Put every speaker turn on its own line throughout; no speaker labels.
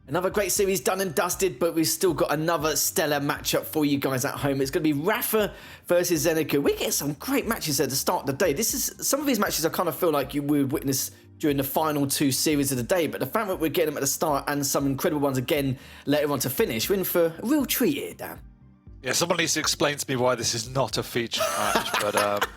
Another great series done and dusted, but we've still got another stellar matchup for you guys at home. It's going to be rapha versus ZenAku. We get some great matches at the start of the day. Some of these matches I kind of feel like you would witness during the final two series of the day, but the fact that we're getting them at the start and some incredible ones again later on to finish, we're in for a real treat here, Dan.
Yeah, someone needs to explain to me why this is not a feature match, but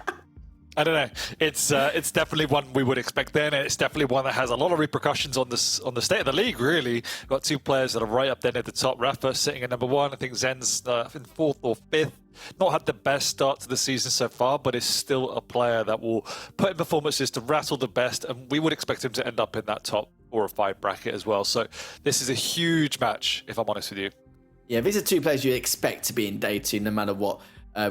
I don't know. It's definitely one we would expect then, and it's definitely one that has a lot of repercussions on the state of the league, really. Got two players that are right up there at the top. Rapha sitting at number one. I think Zen's in fourth or fifth. Not had the best start to the season so far, but is still a player that will put in performances to rattle the best, and we would expect him to end up in that top 4 or 5 bracket as well. So this is a huge match, if I'm honest with you.
Yeah, these are two players you expect to be in day 2, no matter what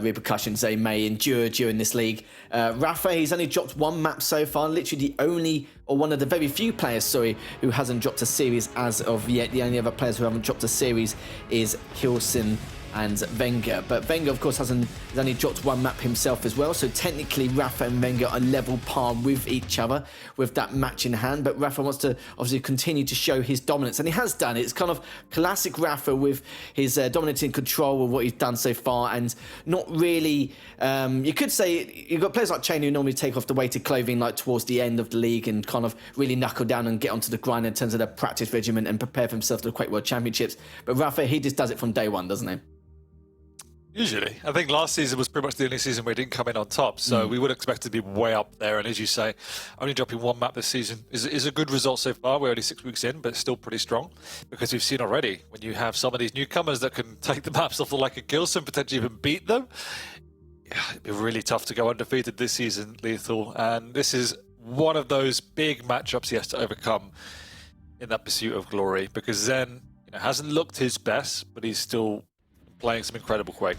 repercussions they may endure during this league. Rapha, he's only dropped one map so far, literally the only, or one of the very few players, who hasn't dropped a series as of yet. The only other players who haven't dropped a series is Hilson and Wenger. But Wenger, of course, has only dropped one map himself as well. So technically, Rapha and Wenger are level par with each other with that match in hand. But Rapha wants to obviously continue to show his dominance. And he has done it. It's kind of classic Rapha with his dominating control of what he's done so far. And not really, you could say, you've got players like Chain who normally take off the weighted clothing like towards the end of the league and kind of really knuckle down and get onto the grind in terms of their practice regimen and prepare for himself for the Quake World Championships. But Rapha, he just does it from day one, doesn't he?
Usually. I think last season was pretty much the only season where he didn't come in on top, so we would expect to be way up there. And as you say, only dropping one map this season is a good result so far. We're only 6 weeks in, but still pretty strong, because we've seen already when you have some of these newcomers that can take the maps off like a Gilson, potentially even beat them, it'd be really tough to go undefeated this season, Lethal. And this is one of those big matchups he has to overcome in that pursuit of glory, because Zen hasn't looked his best, but he's still playing some incredible Quake.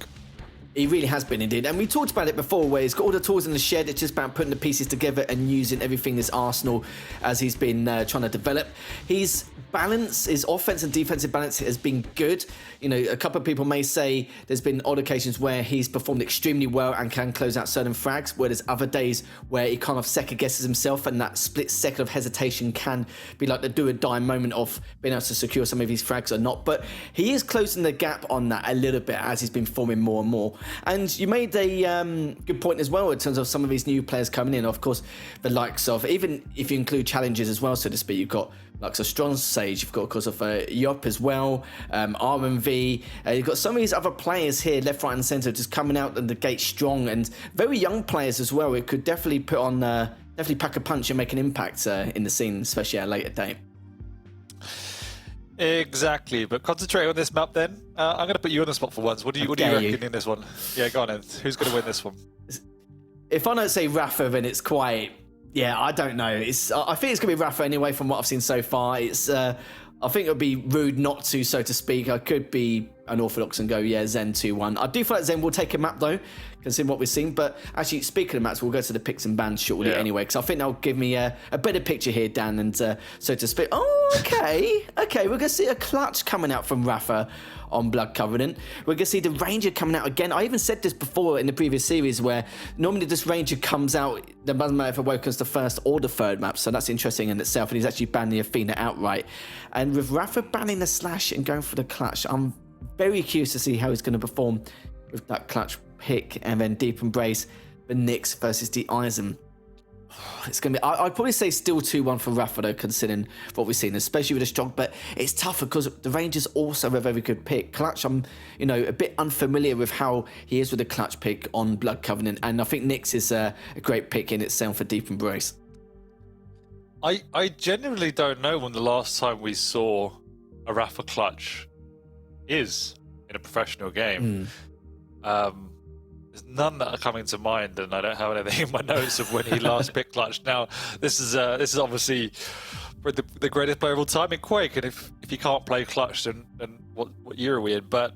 He really has been, indeed. And we talked about it before, where he's got all the tools in the shed. It's just about putting the pieces together and using everything in his arsenal as he's been trying to develop. His balance, his offense and defensive balance has been good. A couple of people may say there's been odd occasions where he's performed extremely well and can close out certain frags, where there's other days where he kind of second guesses himself, and that split second of hesitation can be like the do or die moment of being able to secure some of these frags or not. But he is closing the gap on that a little bit as he's been forming more and more. And you made a good point as well in terms of some of these new players coming in. Of course, the likes of, even if you include challenges as well, so to speak, you've got likes of Strong Sage, you've got, of course, of Yop as well, RMV. You've got some of these other players here, left, right, and centre, just coming out of the gate strong, and very young players as well. It could definitely put on, definitely pack a punch and make an impact in the scene, especially at a later date.
Exactly, but concentrating on this map then, I'm going to put you on the spot for once. What do you reckon in this one? Yeah, go on then. Who's going to win this one?
If I don't say Rapha, then it's quite... Yeah, I don't know. I think it's going to be Rapha anyway from what I've seen so far. I think it would be rude not to, so to speak. I could be unorthodox and go, yeah, Zen 2-1. I do feel like Zen will take a map, though, considering what we've seen. But actually, speaking of maps, we'll go to the picks and bans shortly anyway, because I think they'll give me a better picture here, Dan, and so to speak. Oh, okay. Okay, we're going to see a clutch coming out from Rapha on Blood Covenant. We're going to see the Ranger coming out again. I even said this before in the previous series, where normally this Ranger comes out, the doesn't matter if it awakens the first or the third map, so that's interesting in itself, and he's actually banned the Athena outright. And with Rapha banning the Slash and going for the clutch, I'm very curious to see how he's going to perform with that clutch pick, and then Deep Embrace, the Nyx versus the Eisen. It's going to be, I'd probably say still 2-1 for Rapha, though, considering what we've seen, especially with the strong, but it's tougher because the Rangers also have a very good pick. Clutch, I'm, a bit unfamiliar with how he is with the clutch pick on Blood Covenant, and I think Nyx is a great pick in itself for Deep Embrace.
I genuinely don't know when the last time we saw a Rapha clutch is in a professional game. There's none that are coming to mind, and I don't have anything in my notes of when he last picked clutch. Now, this is obviously the greatest player of all time in Quake, and if you can't play clutch, then what year are we in? But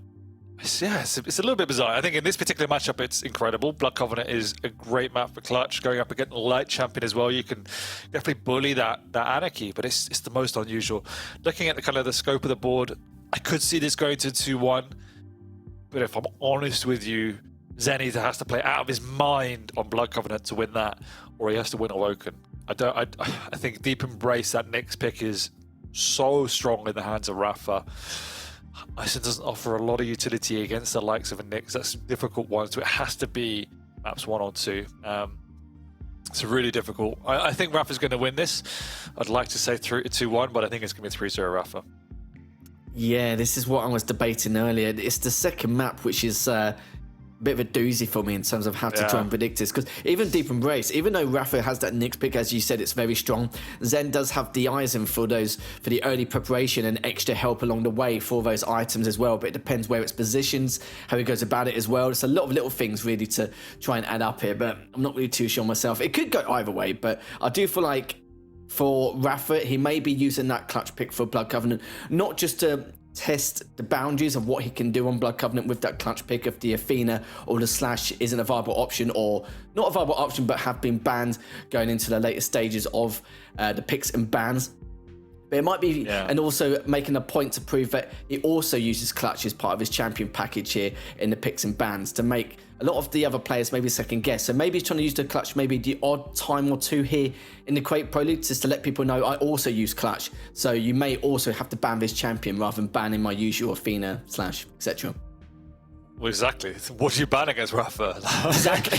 yeah, it's a little bit bizarre. I think in this particular matchup, it's incredible. Blood Covenant is a great map for clutch. Going up against Light Champion as well, you can definitely bully that Anarchy, but it's the most unusual. Looking at the kind of the scope of the board, I could see this going to 2-1, but if I'm honest with you, Zen either has to play out of his mind on Blood Covenant to win that, or he has to win Awoken. I think Deep Embrace, that next pick, is so strong in the hands of Rapha. Ison doesn't offer a lot of utility against the likes of a Nyx. That's a difficult one, so it has to be maps 1 or 2. It's really difficult. I think Rapha's going to win this. I'd like to say 2-1, but I think it's going to be 3-0 Rapha.
Yeah, this is what I was debating earlier. It's the second map, which is a bit of a doozy for me in terms of how to try and predict this. Because even Deep Embrace, even though Rapha has that Nyx pick, as you said, it's very strong. Zen does have the Eisen for the early preparation and extra help along the way for those items as well. But it depends where it's positions, how he goes about it as well. It's a lot of little things really to try and add up here. But I'm not really too sure myself. It could go either way, but I do feel like for Rapha, he may be using that clutch pick for Blood Covenant, not just to test the boundaries of what he can do on Blood Covenant with that clutch pick if the Athena or the Slash isn't a viable option, or not a viable option but have been banned going into the later stages of the picks and bans. But it might be, and also making a point to prove that he also uses clutch as part of his champion package here in the picks and bans to make a lot of the other players maybe second guess. So maybe he's trying to use the clutch maybe the odd time or two here in the Quake Pro League just to let people know I also use clutch. So you may also have to ban this champion rather than banning my usual Athena, Slash, etc.
Well, exactly. What do you ban against Rapha?
Exactly.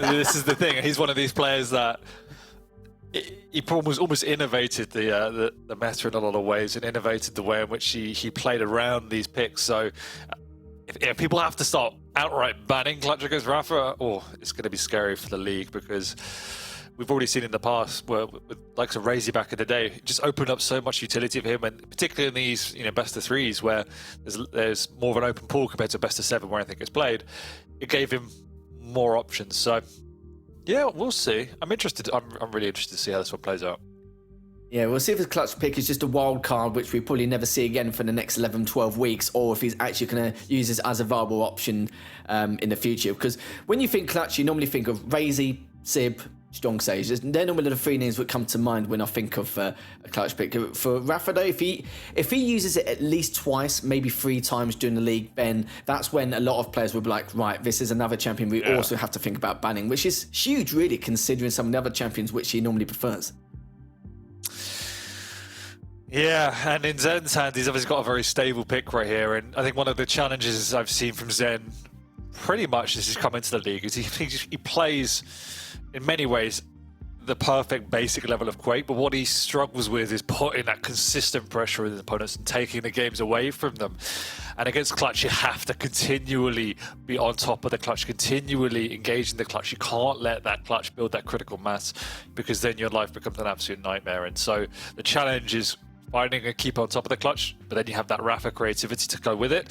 This is the thing. He's one of these players that he almost innovated the meta in a lot of ways, and innovated the way in which he played around these picks. So if people have to start outright banning clutch against Rapha, it's going to be scary for the league, because we've already seen in the past where with likes of Razy back in the day, it just opened up so much utility of him, and particularly in these best of threes where there's more of an open pool compared to best of 7 where I think it's played, it gave him more options. So yeah, we'll see. I'm interested. I'm really interested to see how this one plays out.
Yeah, we'll see if his clutch pick is just a wild card, which we probably never see again for the next 11, 12 weeks, or if he's actually going to use this as a viable option in the future. Because when you think clutch, you normally think of Razy, Sib, Strong Sage. They're normally the 3 names that come to mind when I think of a clutch pick. For Rapha, though, if he uses it at least twice, maybe 3 times during the league, then that's when a lot of players will be like, right, this is another champion we also have to think about banning, which is huge, really, considering some of the other champions which he normally prefers.
Yeah, and in Zen's hand, he's obviously got a very stable pick right here, and I think one of the challenges I've seen from Zen pretty much as he's come into the league is he plays, in many ways, the perfect basic level of Quake, but what he struggles with is putting that consistent pressure on his opponents and taking the games away from them. And against clutch, you have to continually be on top of the clutch, continually engage in the clutch. You can't let that clutch build that critical mass, because then your life becomes an absolute nightmare. And so the challenge is finding a keep on top of the clutch, but then you have that Rapha creativity to go with it.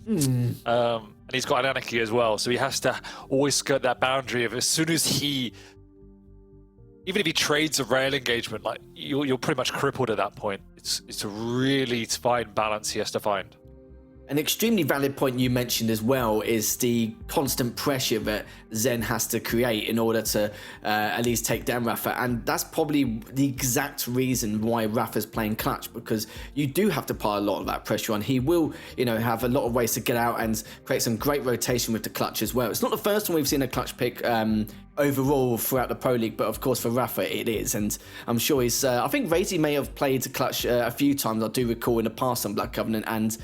And he's got an Anarchy as well, so he has to always skirt that boundary of, as soon as even if he trades a rail engagement, like you're pretty much crippled at that point. It's a really fine balance he has to find.
An extremely valid point you mentioned as well is the constant pressure that Zen has to create in order to at least take down Rapha, and that's probably the exact reason why Rapha's playing clutch, because you do have to pile a lot of that pressure on. He will, have a lot of ways to get out and create some great rotation with the clutch as well. It's not the first time we've seen a clutch pick overall throughout the Pro League, but of course for Rapha it is, and I'm sure he's I think Razy may have played clutch a few times, I do recall, in the past on Blood Covenant, and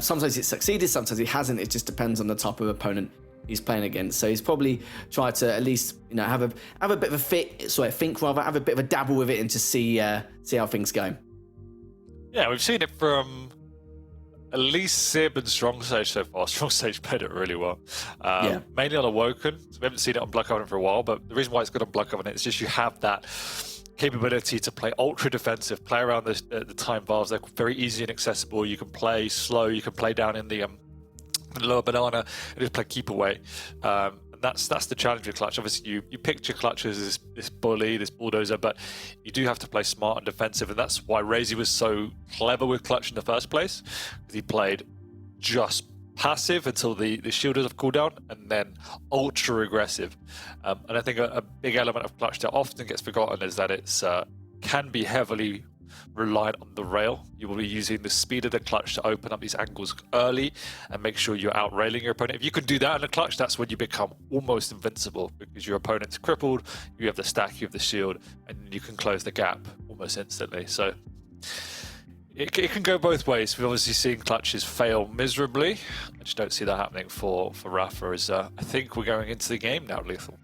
sometimes it's succeeded, sometimes it hasn't. It just depends on the type of opponent he's playing against. So he's probably tried to at least have a bit of a have a bit of a dabble with it and just see how things go. Yeah,
we've seen it from at least Sib and Strong Sage so far. Strong Sage played it really well. Mainly on Awoken. So we haven't seen it on Blood Covenant for a while, but the reason why it's good on Blood Covenant is just you have that capability to play ultra defensive, play around the time bars. They're very easy and accessible. You can play slow, you can play down in the lower banana and just play keep away. And that's the challenge with clutch. Obviously, you picture clutch as this bully, this bulldozer, but you do have to play smart and defensive, and that's why Razy was so clever with clutch in the first place, because he played just passive until the shielders have cooldown, and then ultra aggressive. And I think a big element of clutch that often gets forgotten is that it's can be heavily reliant on the rail. You will be using the speed of the clutch to open up these angles early and make sure you're out railing your opponent. If you can do that in a clutch, that's when you become almost invincible, because your opponent's crippled, you have the stack, you have the shield, and you can close the gap almost instantly. So it can go both ways. We've obviously seen clutches fail miserably. I just don't see that happening for Rapha. As I think we're going into the game now, Lethal.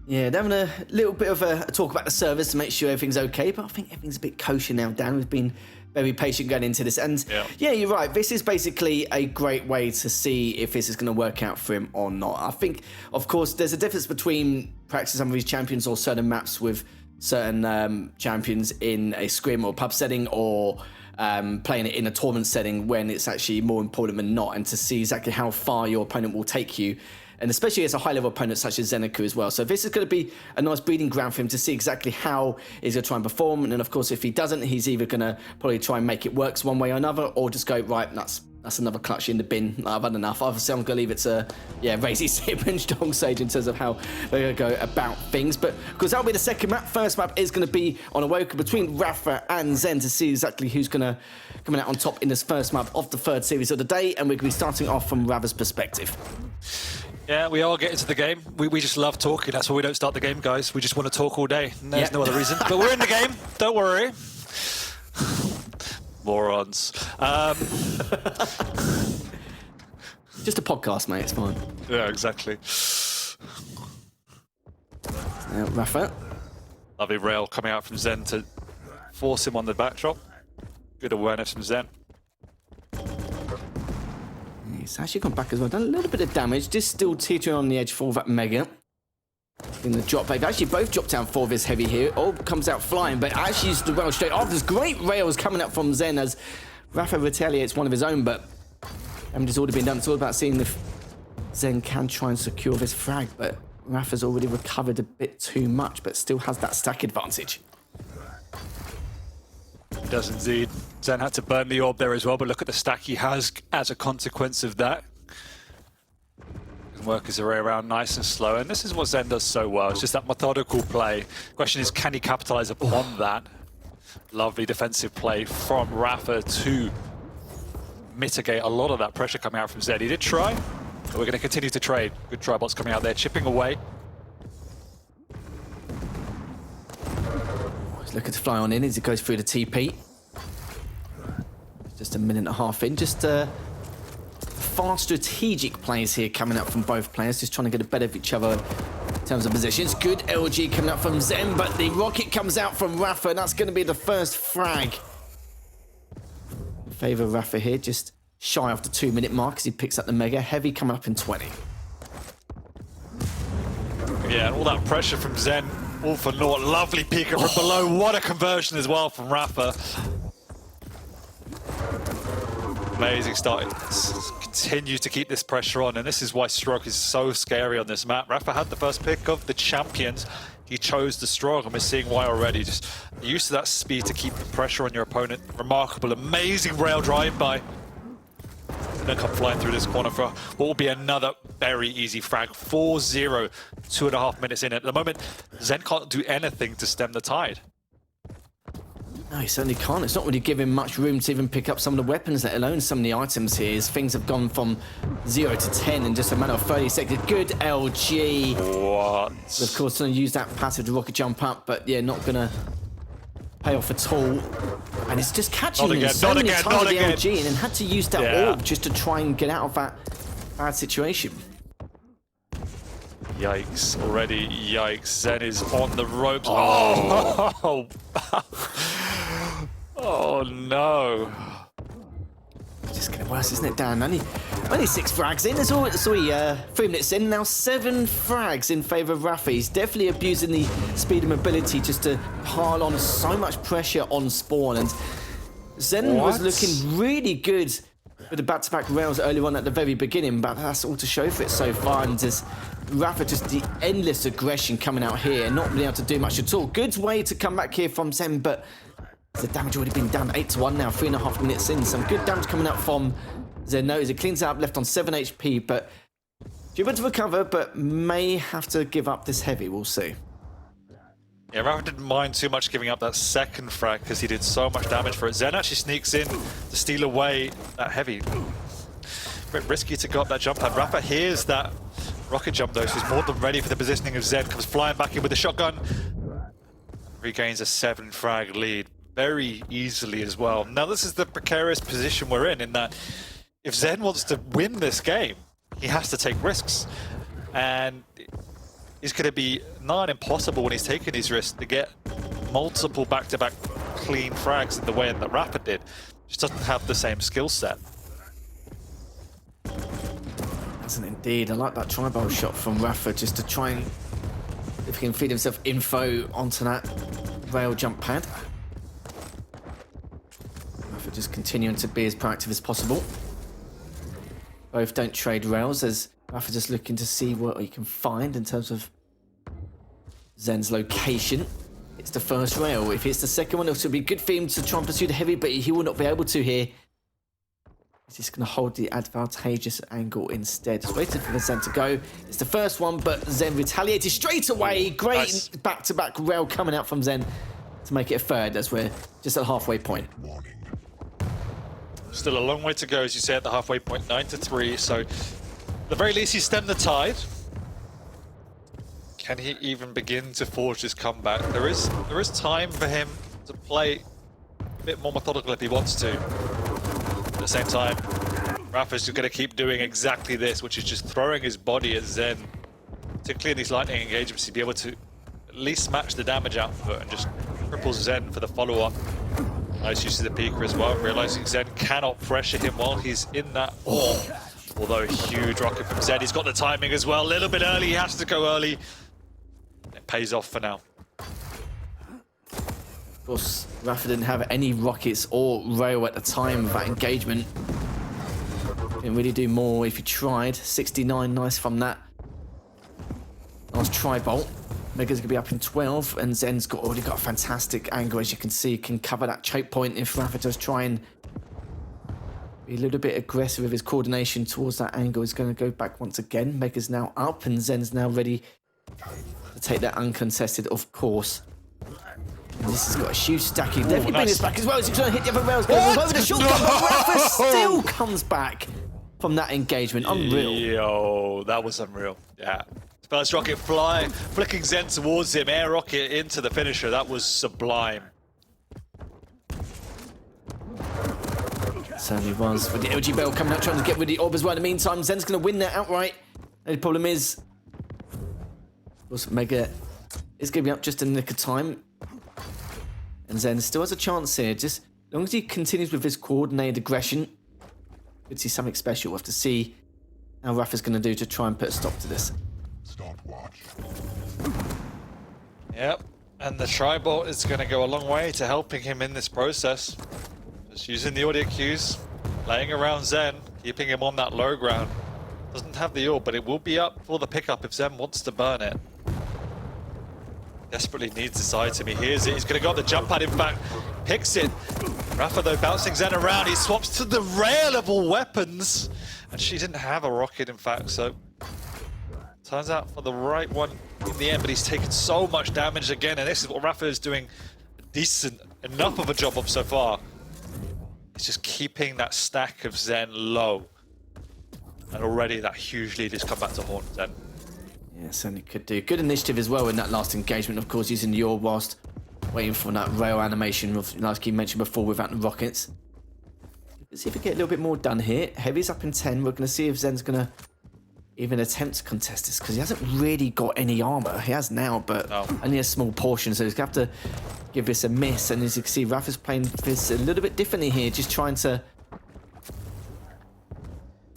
Yeah, they're having a little bit of a talk about the service to make sure everything's okay, but I think everything's a bit kosher now, Dan. We've been very patient going into this. And yeah, you're right. This is basically a great way to see if this is going to work out for him or not. I think, of course, there's a difference between practicing some of these champions or certain maps with certain champions in a scrim or pub setting, or playing it in a tournament setting when it's actually more important than not, and to see exactly how far your opponent will take you. And especially as a high-level opponent such as ZenAku as well. So this is going to be a nice breeding ground for him to see exactly how he's going to try and perform. And then, of course, if he doesn't, he's either going to probably try and make it work one way or another, or just go, right, that's another clutch in the bin. I've had enough. Obviously, I'm going to leave it to, Razy Sip and Strong Sage in terms of how they're going to go about things. But, because that'll be the second map. First map is going to be on Awoken between Rapha and Zen to see exactly who's going to coming out on top in this first map of the third series of the day. And we're going to be starting off from Rapha's perspective.
Yeah, we are getting to the game. We just love talking. That's why we don't start the game, guys. We just want to talk all day. There's no other reason. But we're in the game. Don't worry. Morons.
Just a podcast, mate. It's fine.
Yeah, exactly.
Rapha.
Lovely rail coming out from Zen to force him on the backdrop. Good awareness from Zen.
It's actually gone back as well. Done a little bit of damage. Just still teetering on the edge for that Mega. In the drop, they've actually both dropped down for this heavy here. All comes out flying, but actually uses the rail straight off. There's great rails coming up from Zen as Rapha retaliates one of his own, but damage has already been done. It's all about seeing if Zen can try and secure this frag, but Rapha's already recovered a bit too much, but still has that stack advantage.
He does indeed. Zen had to burn the orb there as well, but look at the stack he has as a consequence of that. He can work his way around nice and slow, and this is what Zen does so well. It's just that methodical play. Question is, can he capitalize upon that? Lovely defensive play from Rapha to mitigate a lot of that pressure coming out from Zen. He did try, but we're going to continue to trade. Good try bots coming out there, chipping away.
He's looking to fly on in as he goes through the TP. Just a minute and a half in. Just fast strategic plays here coming up from both players, just trying to get a better of each other in terms of positions. Good LG coming up from Zen, but the rocket comes out from Rapha, and that's going to be the first frag. In favour of Rapha here, just shy off the 2-minute mark as he picks up the Mega. Heavy coming up in 20.
Yeah, and all that pressure from Zen, all for naught. Lovely peeker from below. What a conversion as well from Rapha. Amazing start. Continue to keep this pressure on, and this is why Strong is so scary on this map. Rapha had the first pick of the champions. He chose the Strong, and we're seeing why already. Just used to that speed to keep the pressure on your opponent. Remarkable, amazing rail drive-by. And then come flying through this corner for what will be another very easy frag. 4-0, 2.5 minutes in. At the moment, Zen can't do anything to stem the tide.
No, he certainly can't. It's not really giving much room to even pick up some of the weapons, let alone some of the items here. As things have gone from 0 to 10 in just a matter of 30 seconds. Good LG.
What?
Of course, going to use that passive to rocket jump up, but yeah, not going to pay off at all. And it's just catching him so many times with the LG, and then had to use that orb just to try and get out of that bad situation.
Yikes, already, yikes. Zen is on the ropes. Oh, oh no.
It's just getting worse, isn't it, Dan? Only 6 frags in. There's all, 3 minutes in. Now 7 frags in favour of Rapha. He's definitely abusing the speed and mobility just to pile on so much pressure on spawn. And Zen was looking really good with the back-to-back rails earlier on at the very beginning, but that's all to show for it so far. And just Rapha, just the endless aggression coming out here, not really able to do much at all. Good way to come back here from Zen, but the damage already been done. 8-1 now, 3.5 minutes in. Some good damage coming out from Zen. It cleans out, left on 7 HP, but able to recover, but may have to give up this heavy. We'll see.
Yeah, Rapha didn't mind too much giving up that second frag because he did so much damage for it. Zen actually sneaks in to steal away that heavy. A bit risky to go up that jump pad. Rapha hears that rocket jump though, so he's more than ready for the positioning of Zen. Comes flying back in with the shotgun. Regains a 7 frag lead. very easily as well. Now this is the precarious position we're in that if Zen wants to win this game, he has to take risks. And it's going to be not impossible when he's taking these risks to get multiple back-to-back clean frags in the way that rapha did. Just doesn't have the same skill set.
Doesn't indeed. I like that tri-bowl shot from rapha just to try and if he can feed himself info onto that rail jump pad. rapha just continuing to be as proactive as possible. Both don't trade rails as rapha just looking to see what he can find in terms of Zen's location. It's the first rail. If it's the second one, it'll be good for him to try and pursue the heavy, but he will not be able to here. He's just going to hold the advantageous angle instead. Just waiting for Zen to go. It's the first one, but Zen retaliated straight away. Great back-to-back rail coming out from Zen to make it a third as we're just at the halfway point.
Still a long way to go, as you say, at the halfway point, 9-3. So, at the very least, he stemmed the tide. Can he even begin to forge his comeback? There is time for him to play a bit more methodical if he wants to. At the same time, rapha's just going to keep doing exactly this, which is just throwing his body at Zen. Particularly in these lightning engagements, he'd be able to at least match the damage output and just cripple Zen for the follow-up. Nice use of the peeker as well, realizing Zen cannot pressure him while he's in that form. Although a huge rocket from Zen, he's got the timing as well. A little bit early, he has to go early. It pays off for now.
Of course, rapha didn't have any rockets or rail at the time of that engagement. Didn't really do more if he tried. 69, nice from that. Nice tri-bolt. Mega's gonna be up in 12, and Zen's already got a fantastic angle, as you can see. Can cover that choke point if rapha does try and be a little bit aggressive with his coordination towards that angle. He's going to go back once again. Mega's now up, and Zen's now ready to take that uncontested, of course. And this has got a huge stack. He's definitely bring this back as well. He's going to hit the other rails. Goes over the shortcut, but rapha still comes back from that engagement. Unreal.
Yo, that was unreal. Yeah. First rocket flicking Zen towards him, air rocket into the finisher. That was sublime.
Certainly was. With the LG Bell coming out trying to get rid of the orb as well. In the meantime, Zen's going to win that outright. The only problem is, of course, Mega is going to be up just in the nick of time. And Zen still has a chance here. Just as long as he continues with his coordinated aggression, could see something special. We'll have to see how rapha's going to do to try and put a stop to this.
Stopwatch.
Yep, and the tri-bolt is going to go a long way to helping him in this process. Just using the audio cues, laying around Zen, keeping him on that low ground. Doesn't have the orb, but it will be up for the pickup if Zen wants to burn it. Desperately needs this item. He hears it. He's going to go up the jump pad, in fact. Picks it. rapha, though, bouncing Zen around. He swaps to the railable weapons. And she didn't have a rocket, in fact, so turns out for the right one in the end, but he's taken so much damage again, and this is what rapha is doing decent enough of a job of so far. He's just keeping that stack of Zen low. And already that huge lead has come back to haunt Zen.
Yeah, certainly could do. Good initiative as well in that last engagement, of course, using the orb whilst waiting for that rail animation, like you mentioned before, without the rockets. Let's see if we get a little bit more done here. Heavy's up in 10. We're going to see if Zen's going to even attempt to contest this, because he hasn't really got any armor. He has now, but only a small portion, so he's going to have to give this a miss. And as you can see, rapha's playing this a little bit differently here, just trying to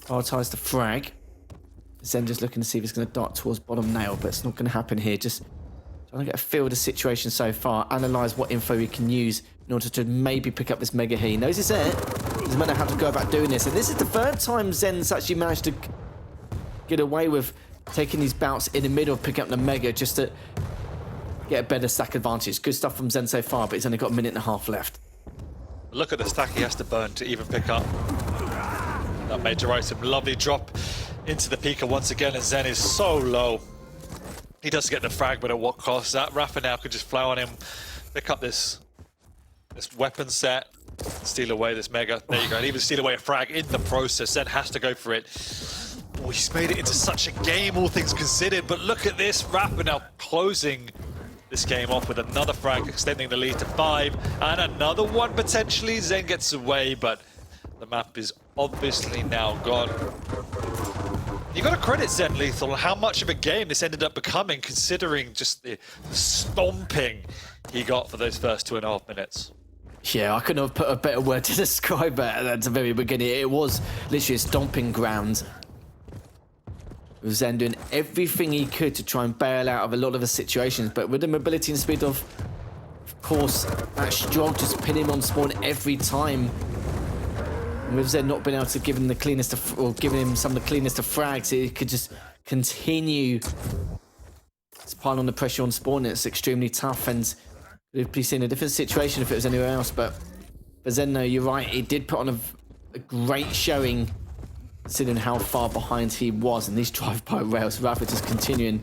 prioritize the frag. Zen just looking to see if he's going to dart towards bottom nail, but it's not going to happen here. Just trying to get a feel of the situation so far, analyze what info he can use in order to maybe pick up this mega here. He knows it's there. He doesn't know how to go about doing this. And this is the third time Zen's actually managed to get away with taking these bouts in the middle, picking up the mega just to get a better stack advantage. Good stuff from Zen so far, but he's only got a minute and a half left.
Look at the stack he has to burn to even pick up that major item. Lovely drop into the peeker once again, and Zen is so low. He does get the frag, but at what cost? That rapha now could just fly on him, pick up this weapon set, steal away this mega. There you go, and even steal away a frag in the process. Zen has to go for it. Oh, he's made it into such a game, all things considered, but look at this. rapha now closing this game off with another frag, extending the lead to 5, and another one potentially. Zen gets away, but the map is obviously now gone. You got to credit Zen Lethal on how much of a game this ended up becoming, considering just the stomping he got for those first 2.5 minutes.
Yeah, I couldn't have put a better word to describe it at the very beginning. It was literally a stomping ground. With Zen doing everything he could to try and bail out of a lot of the situations, but with the mobility and speed of course, that Strog just pin him on spawn every time. And with Zen not being able to give him the cleanest of, or giving him some of the cleanest of frags, he could just continue to pile on the pressure on spawn. It's extremely tough, and we'd be seeing a different situation if it was anywhere else. But for Zen, though, you're right, he did put on a great showing, considering how far behind he was. And these drive-by rails, rapha just continuing.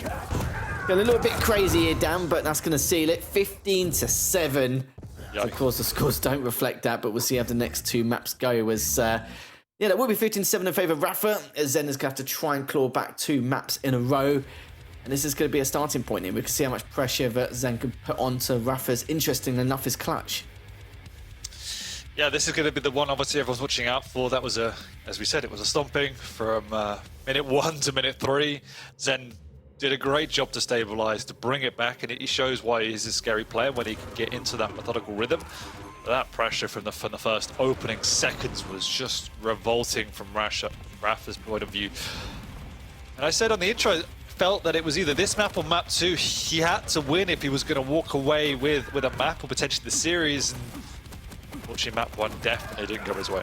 Got a little bit crazy here, Dan, but that's going to seal it. 15-7. So of course, the scores don't reflect that, but we'll see how the next two maps go. As yeah, that will be 15-7 in favour of rapha, as Zen is going to have to try and claw back 2 maps in a row. And this is going to be a starting point here. We can see how much pressure that Zen could put onto rapha's. Interesting enough, his clutch.
Yeah, this is going to be the one obviously everyone's watching out for. That was as we said, it was a stomping from minute 1 to minute 3. Zen did a great job to stabilize, to bring it back, and it shows why he's a scary player when he can get into that methodical rhythm. But that pressure from the first opening seconds was just revolting from rapha's point of view. And I said on the intro, felt that it was either this map or map 2. He had to win if he was going to walk away with a map or potentially the series. And unfortunately, map 1 definitely didn't go his way.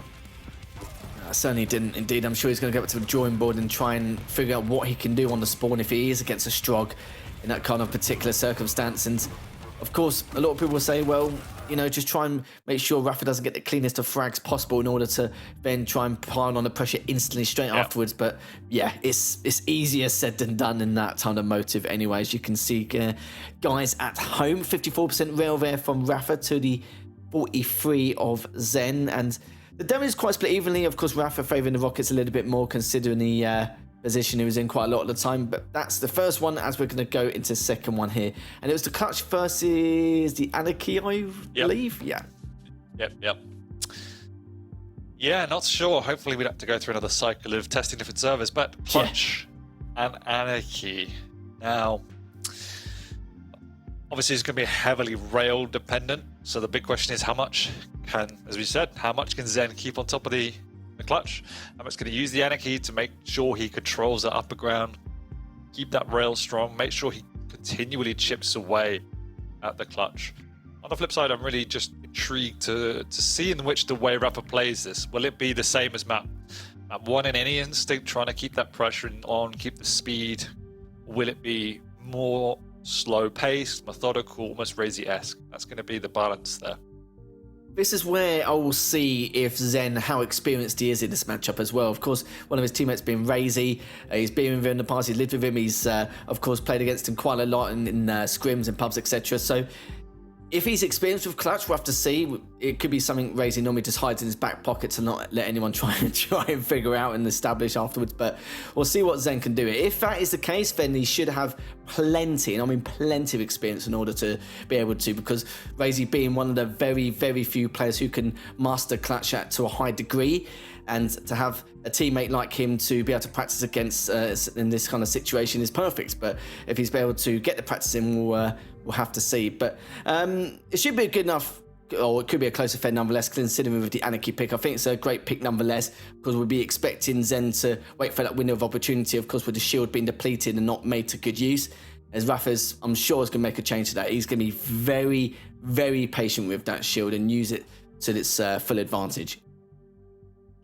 Certainly didn't, indeed. I'm sure he's going to go back to the drawing board and try and figure out what he can do on the spawn if he is against a Strog in that kind of particular circumstance. And of course, a lot of people will say, well, you know, just try and make sure rapha doesn't get the cleanest of frags possible in order to then try and pile on the pressure instantly straight afterwards. But yeah, it's easier said than done in that kind of motive anyway. As you can see, guys at home, 54% rail there from rapha to the 43 of Zen. And the damage is quite split evenly. Of course, rapha favouring the Rockets a little bit more, considering the position he was in quite a lot of the time. But that's the first one, as we're going to go into the second one here. And it was the clutch versus the Anarchy, I believe? Yeah.
Yep. Yeah, not sure. Hopefully we'd have to go through another cycle of testing different servers. But clutch and Anarchy. Now, obviously it's going to be heavily rail dependent. So the big question is how much as we said, how much can Zen keep on top of the clutch? How much can he use the Anarchy to make sure he controls the upper ground, keep that rail strong, make sure he continually chips away at the clutch? On the flip side, I'm really just intrigued to see in which the way rapha plays this. Will it be the same as map 1 in any instinct, trying to keep that pressure on, keep the speed? Or will it be more slow paced, methodical, almost Razy-esque? That's going to be the balance there.
This is where I will see if Zen, how experienced he is in this matchup as well. Of course, one of his teammates being Razy. He's been with him in the past, he's lived with him. He's, of course, played against him quite a lot in scrims and pubs, etc. So if he's experienced with clutch, we'll have to see. It could be something Razy normally just hides in his back pocket to not let anyone try and figure out and establish afterwards. But we'll see what Zen can do. If that is the case, then he should have plenty, and I mean plenty of experience in order to be able to, because Razy being one of the very, very few players who can master clutch to a high degree, and to have a teammate like him to be able to practice against in this kind of situation is perfect. But if he's able to get the practice in, we'll have to see. But it should be a good enough, or it could be a close affair nonetheless, considering with the Anarchy pick. I think it's a great pick nonetheless, because we'll be expecting Zen to wait for that window of opportunity, of course, with the shield being depleted and not made to good use. As rapha's, I'm sure, is going to make a change to that. He's going to be very, very patient with that shield and use it to its full advantage.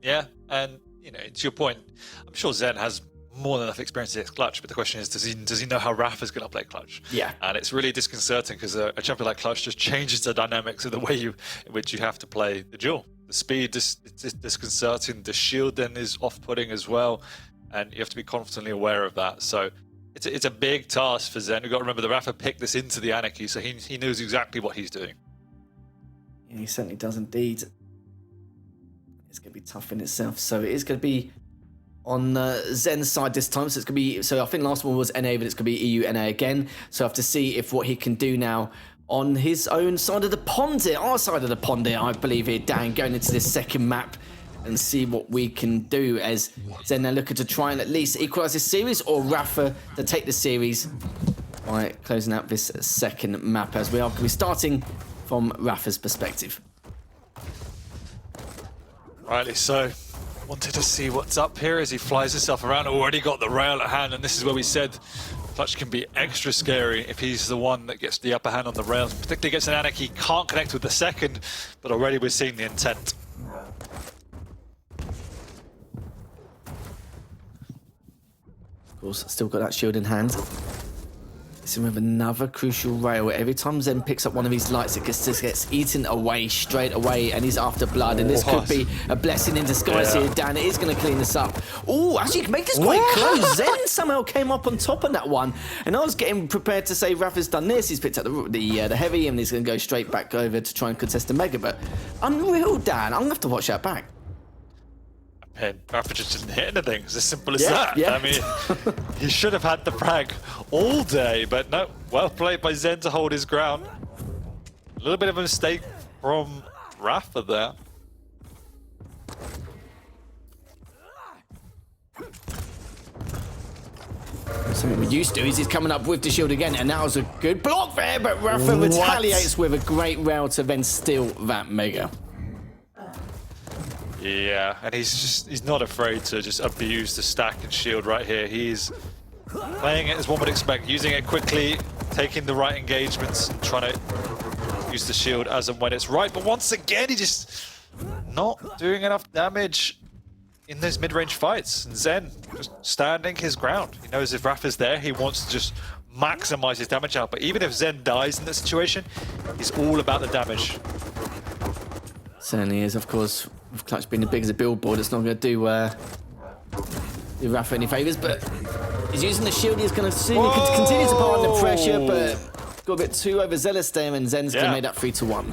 Yeah, and you know, to your point, I'm sure Zen has more than enough experience in his clutch, but the question is, does he know how rapha's going to play clutch?
Yeah. And
it's really disconcerting because a champion like clutch just changes the dynamics of the way in which you have to play the duel. The speed is disconcerting, the shield then is off-putting as well, and you have to be constantly aware of that. So it's a big task for Zen. We've got to remember that rapha picked this into the Anarchy, so he knows exactly what he's doing.
Yeah, he certainly does indeed. It's going to be tough in itself, so it is going to be on Zen's side this time, so it's gonna be. So I think last one was NA, but it's gonna be EU NA again. So I have to see if what he can do now on his own side of the pond here, our side of the pond here, I believe here, Dan, going into this second map and see what we can do as Zen now looking to try and at least equalise this series, or Rapha to take the series by closing out this second map, as we are going to be starting from Rapha's perspective.
Rightly so. Wanted to see what's up here as he flies himself around. Already got the rail at hand, and this is where we said Clutch can be extra scary if he's the one that gets the upper hand on the rails, particularly against an Anik. He can't connect with the second, but already we're seeing the intent.
Of course, still got that shield in hand. It's with another crucial rail. Every time Zen picks up one of these lights, it just gets eaten away straight away, and he's after blood. And this could be a blessing in disguise here. Dan is going to clean this up. Oh, actually, you can make this quite close. Zen somehow came up on top on that one, and I was getting prepared to say Rapha's done this. He's picked up the heavy, and he's going to go straight back over to try and contest the mega. But unreal, Dan. I'm going to have to watch that back.
And Rapha just didn't hit anything. It's as simple as that.
Yeah.
I mean, he should have had the frag all day, but no. Well played by Zen to hold his ground. A little bit of a mistake from Rapha there.
Something we're used to is he's coming up with the shield again, and that was a good block there, but Rapha retaliates with a great rail to then steal that mega.
Yeah, and he's not afraid to just abuse the stack and shield right here. He's playing it as one would expect, using it quickly, taking the right engagements, and trying to use the shield as and when it's right. But once again, he just not doing enough damage in those mid-range fights. And Zen just standing his ground. He knows if Rapha's there, he wants to just maximize his damage out. But even if Zen dies in this situation, he's all about the damage.
Certainly is, of course. With Clutch being as big as a billboard, it's not going to do Rapha any favours, but he's using the shield. He's going to continue to put under pressure, but got a bit too overzealous there, and Zen's going to make that 3-1.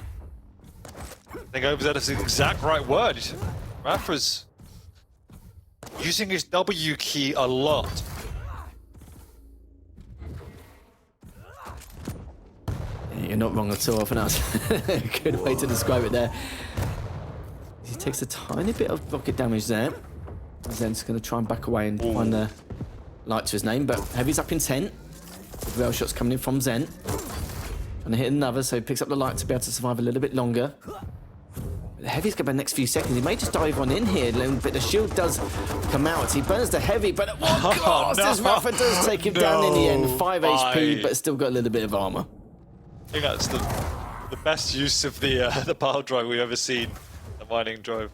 I think overzealous is the exact right word. Rapha's using his W key a lot.
Yeah, you're not wrong at all. I think that's a good way to describe it there. He takes a tiny bit of rocket damage there. Zen's going to try and back away and find the light to his name, but Heavy's up in 10. With rail shots coming in from Zen. Trying to hit another, so he picks up the light to be able to survive a little bit longer. The Heavy's got the next few seconds. He may just dive on in here, but the shield does come out. He burns the Heavy, but at what cost? As Rapha does take him down in the end. 5 HP, but still got a little bit of armor.
I think that's the best use of the pile drive we've ever seen. The mining drive.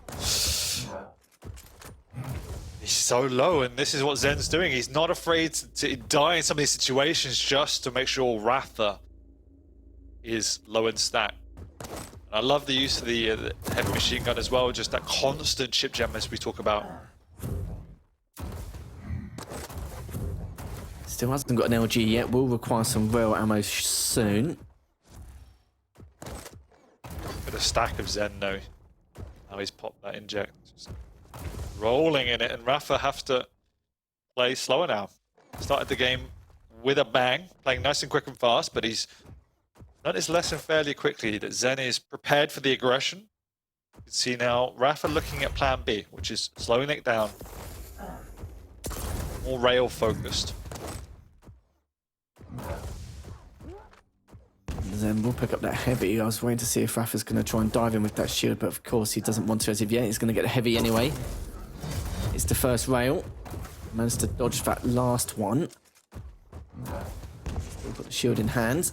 He's so low, and this is what Zen's doing. He's not afraid to die in some of these situations just to make sure Rapha is low in stack. And I love the use of the heavy machine gun as well, just that constant chip gem as we talk about.
Still hasn't got an LG yet. Will require some rail ammo soon.
Got a stack of Zen though. Now he's popped that inject. Just rolling in it, and Rapha have to play slower now. Started the game with a bang, playing nice and quick and fast, but he's done his lesson fairly quickly, that Zen is prepared for the aggression. You can see now Rapha looking at plan B, which is slowing it down. More rail focused.
Zen will pick up that Heavy. I was waiting to see if Rapha's going to try and dive in with that shield, but of course he doesn't want to as of yet. He's going to get a Heavy anyway. It's the first rail. Managed to dodge that last one. Still got the shield in hand.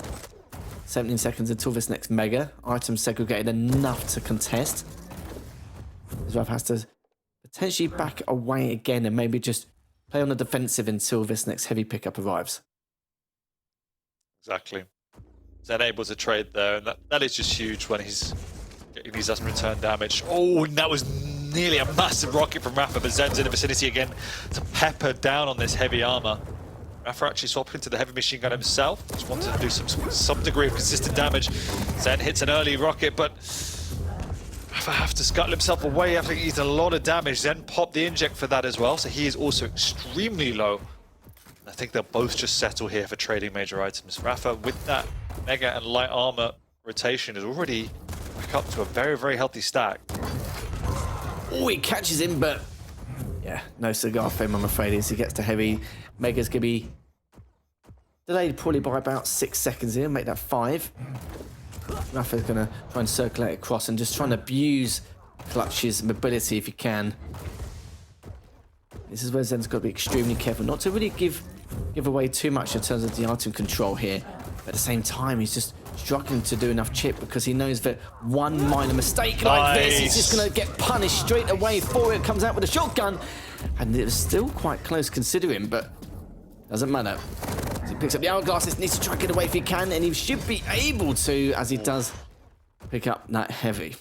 17 seconds until this next mega. Item segregated enough to contest. As Rapha has to potentially back away again and maybe just play on the defensive until this next Heavy pickup arrives.
Exactly. Zen able to trade there, and that is just huge when he's getting these return damage. Oh, and that was nearly a massive rocket from Rapha, but Zen's in the vicinity again to pepper down on this heavy armor. Rapha actually swapped into the heavy machine gun himself. Just wanted to do some degree of consistent damage. Zen hits an early rocket, but Rapha have to scuttle himself away after he's a lot of damage, then pop the inject for that as well, so he is also extremely low. I think they'll both just settle here for trading major items. Rapha, with that mega and light armor rotation, is already back up to a very, very healthy stack.
Oh, he catches him, but yeah, no cigar for him, I'm afraid. As he gets to heavy, Mega's gonna be delayed probably by about 6 seconds here, make that 5. Rapha's gonna try and circulate across and just trying to abuse Clutch's mobility if he can. This is where Zen's got to be extremely careful not to really give away too much in terms of the item control here. But at the same time, he's just struggling to do enough chip because he knows that one minor mistake like this, he's just going to get punished straight away for it. Comes out with a shotgun, and it was still quite close considering, but doesn't matter. As he picks up the hourglasses, needs to try and get away if he can, and he should be able to, as he does pick up that heavy.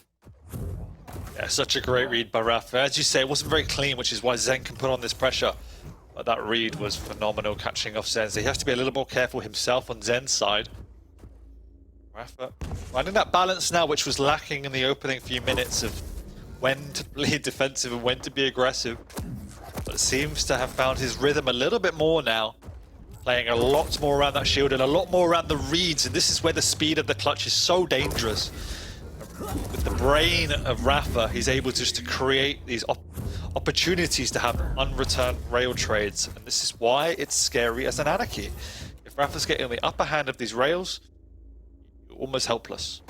Yeah, such a great read by Rapha. As you say, it wasn't very clean, which is why Zen can put on this pressure. But that read was phenomenal, catching off Zen. So he has to be a little more careful himself on Zen's side. Rapha finding that balance now, which was lacking in the opening few minutes of when to play defensive and when to be aggressive. But seems to have found his rhythm a little bit more now. Playing a lot more around that shield and a lot more around the reads. And this is where the speed of the clutch is so dangerous. With the brain of Rapha, he's able just to create these opportunities to have unreturned rail trades, and this is why it's scary as an anarchy. If Rapha's getting the upper hand of these rails, you're almost helpless.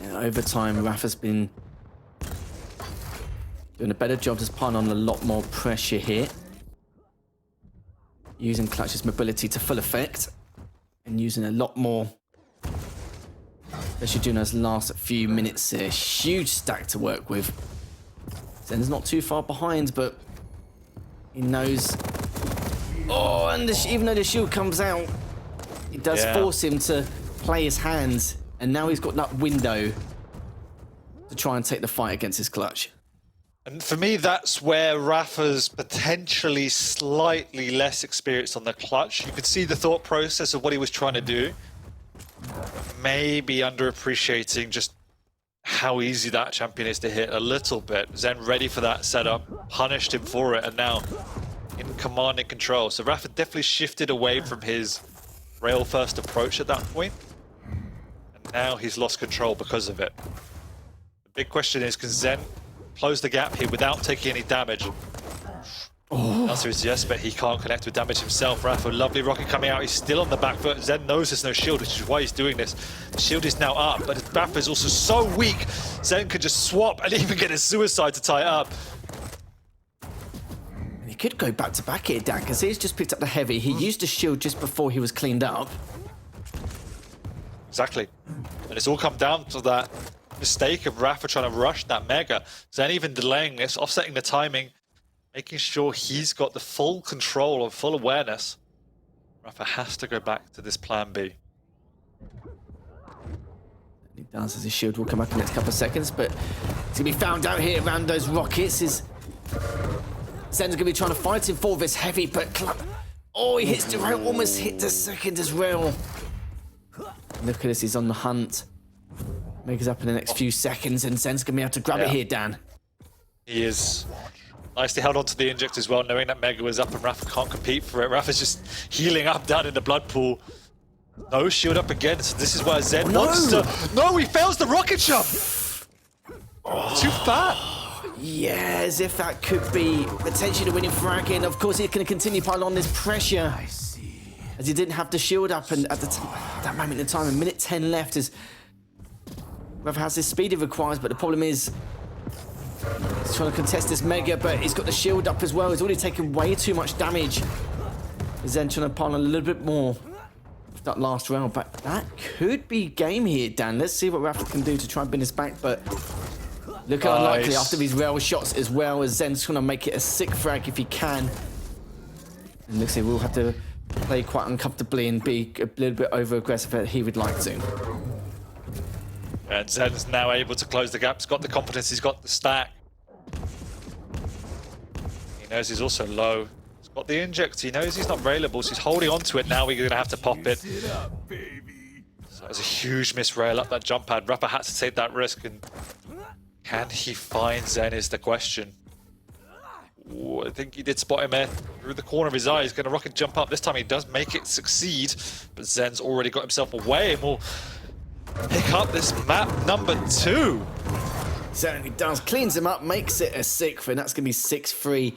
Yeah, over time, Rapha's been doing a better job just piling on a lot more pressure here. Using Clutch's mobility to full effect, and using a lot more, especially during those last few minutes here. Huge stack to work with. Zen's not too far behind, but he knows. Oh, and even though the shield comes out, it does force him to play his hands, and now he's got that window to try and take the fight against his Clutch.
And for me, that's where Rapha's potentially slightly less experienced on the Clutch. You could see the thought process of what he was trying to do. Maybe underappreciating just how easy that champion is to hit a little bit. Zen ready for that setup, punished him for it, and now in command and control. So Rapha definitely shifted away from his rail first approach at that point, and now he's lost control because of it. The big question is, can Zen close the gap here without taking any damage? The answer is yes, but he can't connect with damage himself. Rapha, lovely rocket coming out. He's still on the back foot. Zen knows there's no shield, which is why he's doing this. The shield is now up, but Rapha is also so weak. Zen could just swap and even get a suicide to tie it up.
He could go back to back here, Dan, because he's just picked up the heavy. He used a shield just before he was cleaned up.
Exactly. And it's all come down to that mistake of Rapha trying to rush that mega. Zen even delaying this, offsetting the timing, making sure he's got the full control and full awareness. Rapha has to go back to this plan B.
He does, as his shield will come up in the next couple of seconds, but he's going to be found out here around those rockets. Zen's going to be trying to fight him for this heavy, but oh, he hits the rail, almost hit the second as well. Look at this, he's on the hunt. Mega's up in the next few seconds, and Zen's going to be able to grab it here, Dan.
He is. Nicely held onto the inject as well, knowing that Mega was up and Rapha can't compete for it. Rapha's just healing up down in the blood pool. No shield up again, so this is why Zen wants to... No, he fails the rocket jump! Too fat!
Yeah, as if that could be potentially the winning frag, and of course he's going to continue piling on this pressure. I see. As he didn't have the shield up, and at that moment in time, a minute 10 left, as Rapha has this speed he requires, but the problem is he's trying to contest this mega, but he's got the shield up as well. He's already taken way too much damage. Zen trying to pile on a little bit more of that last round, but that could be game here, Dan. Let's see what Rapha can do to try and win this back, but look how unlikely after these rail shots as well, as Zen's trying to make it a sick frag if he can. And looks like we'll have to play quite uncomfortably and be a little bit over-aggressive as he would like to.
And Zen's now able to close the gap. He's got the confidence, he's got the stack. He knows he's also low. He's got the inject, he knows he's not railable, so he's holding on to it. Now we're going to have to pop it. So So that was a huge miss rail up that jump pad. rapha had to take that risk, and can he find Zen is the question. Ooh, I think he did spot him there through the corner of his eye. He's going to rocket jump up. This time he does make it succeed, but Zen's already got himself away and will pick up this map number 2.
Certainly does. Cleans him up, makes it a 6th, and that's going to be 6-3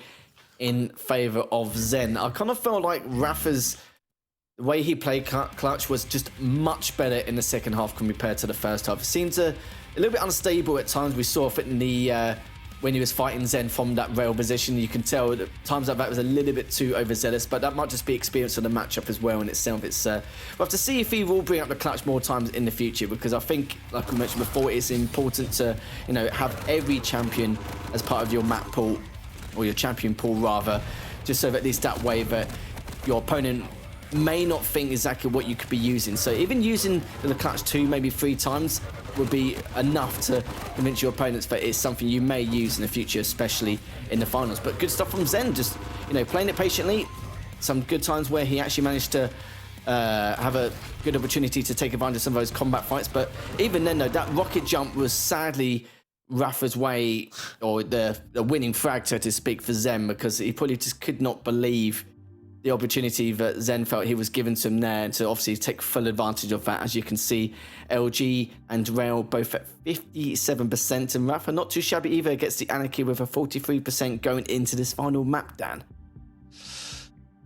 in favour of Zen. I kind of felt like Rapha's the way he played Clutch was just much better in the second half compared to the first half. It seems a little bit unstable at times. We saw it in the when he was fighting Zen from that rail position. You can tell that times like that was a little bit too overzealous, but that might just be experience of the matchup as well in itself. It's we'll have to see if he will bring up the Clutch more times in the future, because I think, like we mentioned before, it's important to have every champion as part of your map pool, or your champion pool rather, just so that at least that way that your opponent may not think exactly what you could be using. So even using the Clutch 2, maybe 3 times would be enough to convince your opponents that it's something you may use in the future, especially in the finals. But good stuff from Zen, just playing it patiently. Some good times where he actually managed to have a good opportunity to take advantage of some of those combat fights. But even then, though, that rocket jump was sadly Rapha's way, or the winning frag, so to speak, for Zen, because he probably just could not believe the opportunity that Zen felt he was given to him there, and to obviously take full advantage of that. As you can see, LG and Rail both at 57%, and Rapha not too shabby either, gets the Anarchy with a 43% going into this final map, Dan.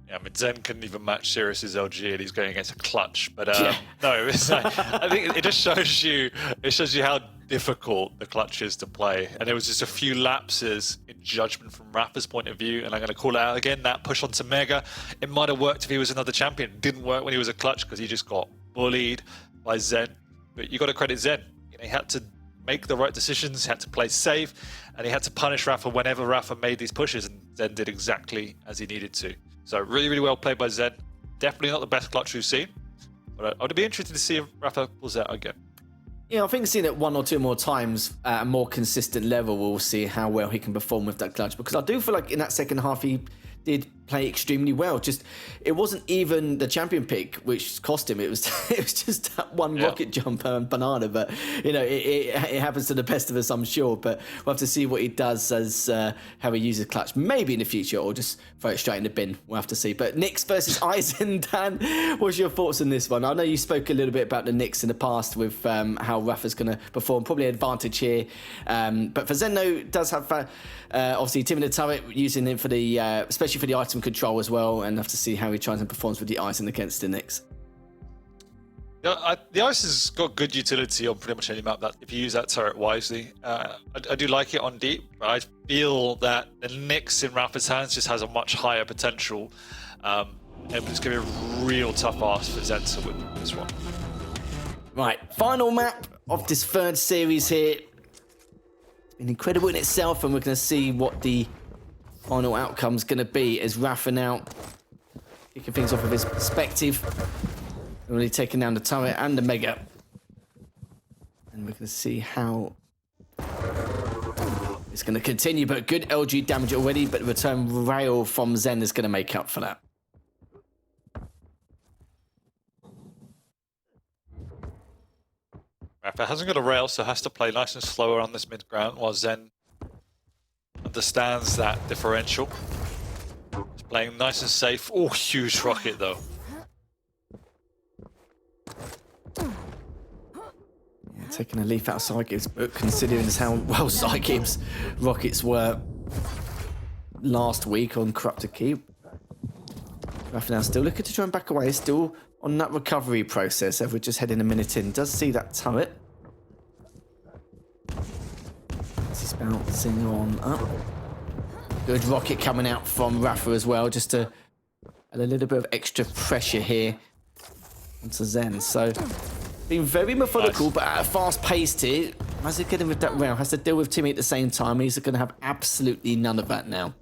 Yeah, I mean, Zen couldn't even match Sirius's LG, and he's going against a Clutch. But no, it's I think it just shows you how difficult the Clutch is to play. And there was just a few lapses in judgment from Rapha's point of view, and I'm going to call it out again, that push onto Mega. It might have worked if he was another champion. It didn't work when he was a Clutch, because he just got bullied by Zen. But you got to credit Zen. He had to make the right decisions, he had to play safe, and he had to punish Rapha whenever Rapha made these pushes, and Zen did exactly as he needed to. So really, really well played by Zen. Definitely not the best Clutch we've seen, but I would be interested to see if Rapha pulls out again.
Yeah, I think seeing it 1 or 2 more times at a more consistent level, we'll see how well he can perform with that Clutch, because I do feel like in that second half he did play extremely well. Just it wasn't even the champion pick which cost him. It was just that one rocket jump and banana. But it happens to the best of us, I'm sure. But we'll have to see what he does as how he uses Clutch, maybe in the future, or just throw it straight in the bin. We'll have to see. But Nyx versus Aizen, Dan, what's your thoughts on this one? I know you spoke a little bit about the Nyx in the past with how Rapha's going to perform. Probably an advantage here. But for Zeno, does have obviously Timid Turret, using him for the especially for the item control as well, and have to see how he tries and performs with the Aizen against the Nyx.
The Ice has got good utility on pretty much any map, that if you use that turret wisely. I do like it on deep, but I feel that the Nyx in Rapha's hands just has a much higher potential. And it's going to be a real tough ask for Zen to win this one. Right,
final map of this 3rd series here. It's been incredible in itself, and we're going to see what the final outcome's going to be, as Rapha now kicking things off with his perspective, really taking down the turret and the Mega, and we're going to see how it's going to continue. But good LG damage already, but the return rail from Zen is going to make up for that.
Rapha hasn't got a rail, so has to play nice and slow around this mid ground, while Zen understands that differential. He's playing nice and safe. Oh, huge rocket though.
Yeah, taking a leaf out of Cygibbs, but considering how well Cygibbs rockets were last week on Corrupted Keep, Rapha now still looking to try and back away, still on that recovery process. If we're just heading a minute in, does see that turret. He's bouncing on up. Good rocket coming out from Rapha as well, just to add a little bit of extra pressure here onto Zen. So being very methodical, but at a fast pace here. As he getting with that rail, has to deal with Timmy at the same time. He's going to have absolutely none of that now.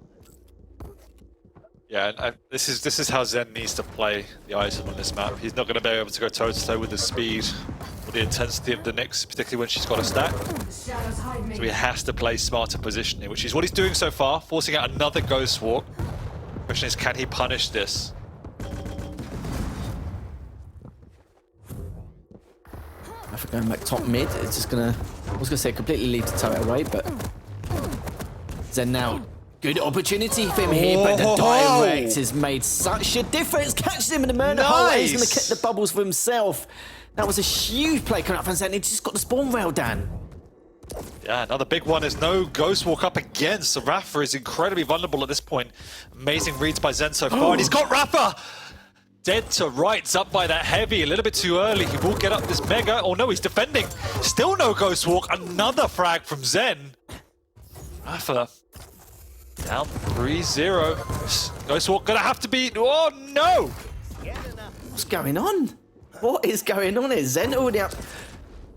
Yeah, and this is how Zen needs to play the item on this map. He's not going to be able to go toe-to-toe with the speed or the intensity of the Nyx, particularly when she's got a stack. So he has to play smarter positioning, which is what he's doing so far, forcing out another Ghost Walk. The question is, can he punish this?
Rafa going back top mid. It's just gonna, I was gonna say completely leave the turret away, but Zen now. Good opportunity for him here, but the direct has made such a difference. Catches him in the murder hole. He's going to get the bubbles for himself. That was a huge play coming up from Zen. He just got the spawn rail, Dan.
Yeah, another big one is no Ghost Walk up against. So Rapha is incredibly vulnerable at this point. Amazing reads by Zen so far, and he's got Rapha! Dead to rights, up by that heavy, a little bit too early. He will get up this mega. Oh no, he's defending. Still no Ghost Walk. Another frag from Zen. Rapha down 3-0. Ghost Walk gonna have to be. Oh no!
What's going on? What is going on here? Zen already up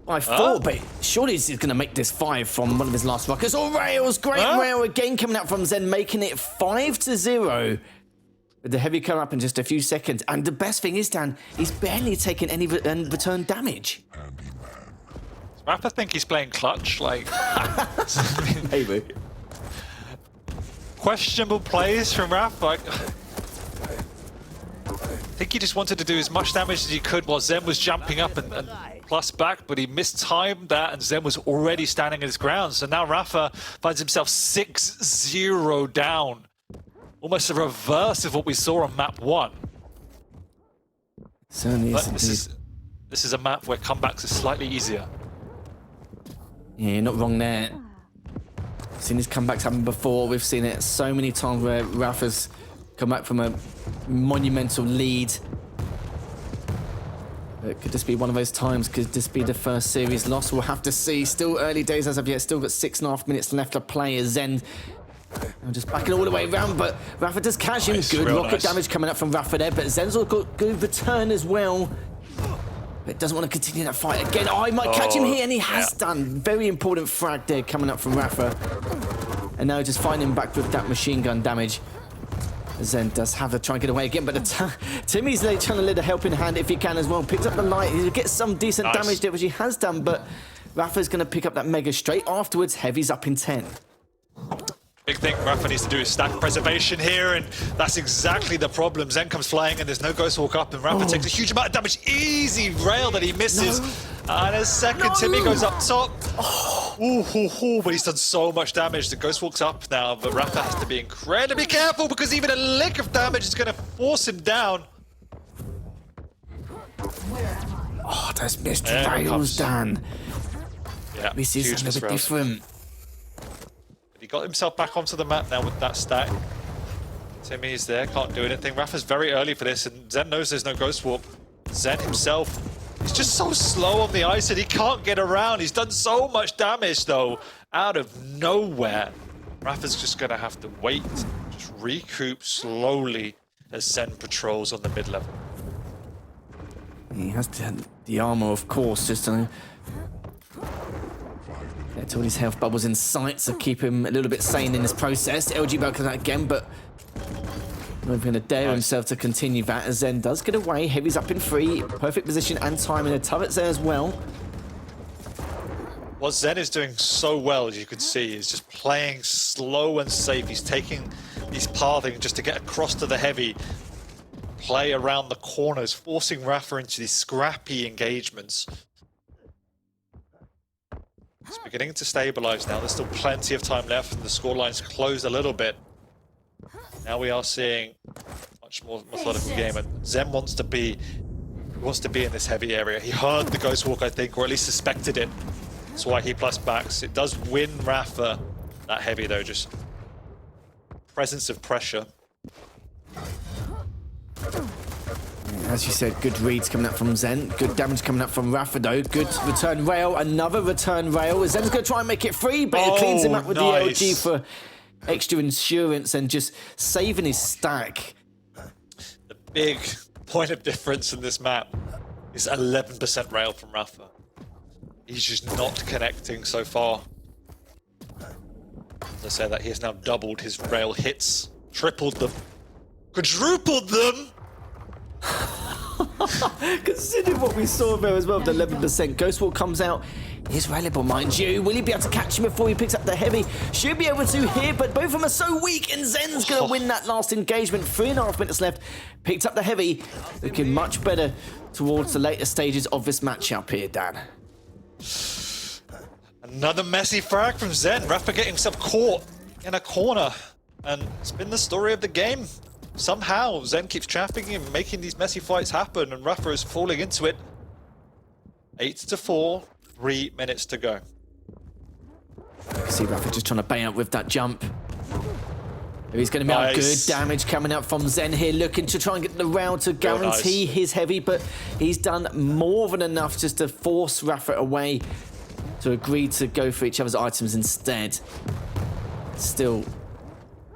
by 4, but surely he's gonna make this 5 from one of his last rockets. Oh, rails! Great rail again coming out from Zen, making it 5-0. With the heavy coming up in just a few seconds. And the best thing is, Dan, he's barely taken any return damage.
Does Rapha think he's playing clutch? Like,
maybe.
Questionable plays from Raph. Like, I think he just wanted to do as much damage as he could while Zen was jumping up and plus back, but he mistimed that, and Zen was already standing his ground. So now Rapha finds himself 6-0 down. Almost a reverse of what we saw on map 1.
Certainly
but this is a map where comebacks are slightly easier.
Yeah, you're not wrong there. Seen these comebacks happen before. We've seen it so many times where Rapha's come back from a monumental lead. But could this be one of those times? Could this be the first series loss? We'll have to see. Still early days as of yet. Still got 6.5 minutes left to play as Zen. I'm just backing all the way around, but Rapha does catch him. Good rocket damage coming up from Rapha there, but Zen's got good return as well. But doesn't want to continue that fight again. Oh, he might catch him here, and he has done. Very important frag there coming up from Rapha. And now just finding him back with that machine gun damage. Zen does have to try and get away again, but Timmy's trying to lend a helping hand if he can as well. Picks up the light. He gets some decent damage there, which he has done, but Rapha's going to pick up that mega straight afterwards. Heavy's up in 10.
Big thing Rapha needs to do is stack preservation here, and that's exactly the problem. Zen comes flying, and there's no Ghost Walk up, and Rapha takes a huge amount of damage. Easy rail that he misses. And a second, Timmy goes up top. But he's done so much damage. The Ghost Walk's up now, but Rapha has to be incredibly careful because even a lick of damage is going to force him down.
Oh, those missed rails, Dan.
Yeah,
this is a little bit different.
He got himself back onto the map now with that stack. Timmy is there, can't do anything. Rapha's very early for this, and Zen knows there's no Ghost Walk. Zen himself is just so slow on the ice that he can't get around. He's done so much damage, though, out of nowhere. Rapha's just going to have to wait, just recoup slowly as Zen patrols on the mid-level.
He has the armor, of course, just to get all his health bubbles in sight, so keep him a little bit sane in this process. LG back that again, but not going to dare himself to continue that as Zen does get away. Heavy's up in 3, perfect position and timing. The turret's there as well.
What Zen is doing so well, as you can see, is just playing slow and safe. He's taking these pathing just to get across to the heavy, play around the corners, forcing Rapha into these scrappy engagements. It's beginning to stabilize now. There's still plenty of time left, and the scoreline's closed a little bit. Now we are seeing much more methodical game, and Zen wants to be in this heavy area. He heard the Ghost Walk, I think, or at least suspected it. That's why he plus backs. It does win Rapha that heavy, though, just presence of pressure.
As you said, good reads coming up from Zen. Good damage coming up from Rapha, though. Good return rail. Another return rail. Zen's going to try and make it free, but he cleans him up with the LG for extra insurance and just saving his stack.
The big point of difference in this map is 11% rail from Rapha. He's just not connecting so far. As I say that, he has now doubled his rail hits, tripled them, quadrupled them.
Considering what we saw there as well, with the 11%. Ghost Walk comes out. He's reliable, mind you. Will he be able to catch him before he picks up the heavy? Should be able to here, but both of them are so weak, and Zen's going to win that last engagement. 3.5 minutes left. Picked up the heavy. Looking much better towards the later stages of this matchup here, Dan.
Another messy frag from Zen. Rapha getting himself caught in a corner. And it's been the story of the game. Somehow, Zen keeps trapping him, making these messy fights happen, and Rapha is falling into it. 8-4, 3 minutes to go.
You can see Rapha just trying to bait out with that jump. He's going to be out good damage coming out from Zen here, looking to try and get the rail to guarantee his heavy, but he's done more than enough just to force Rapha away to agree to go for each other's items instead. Still,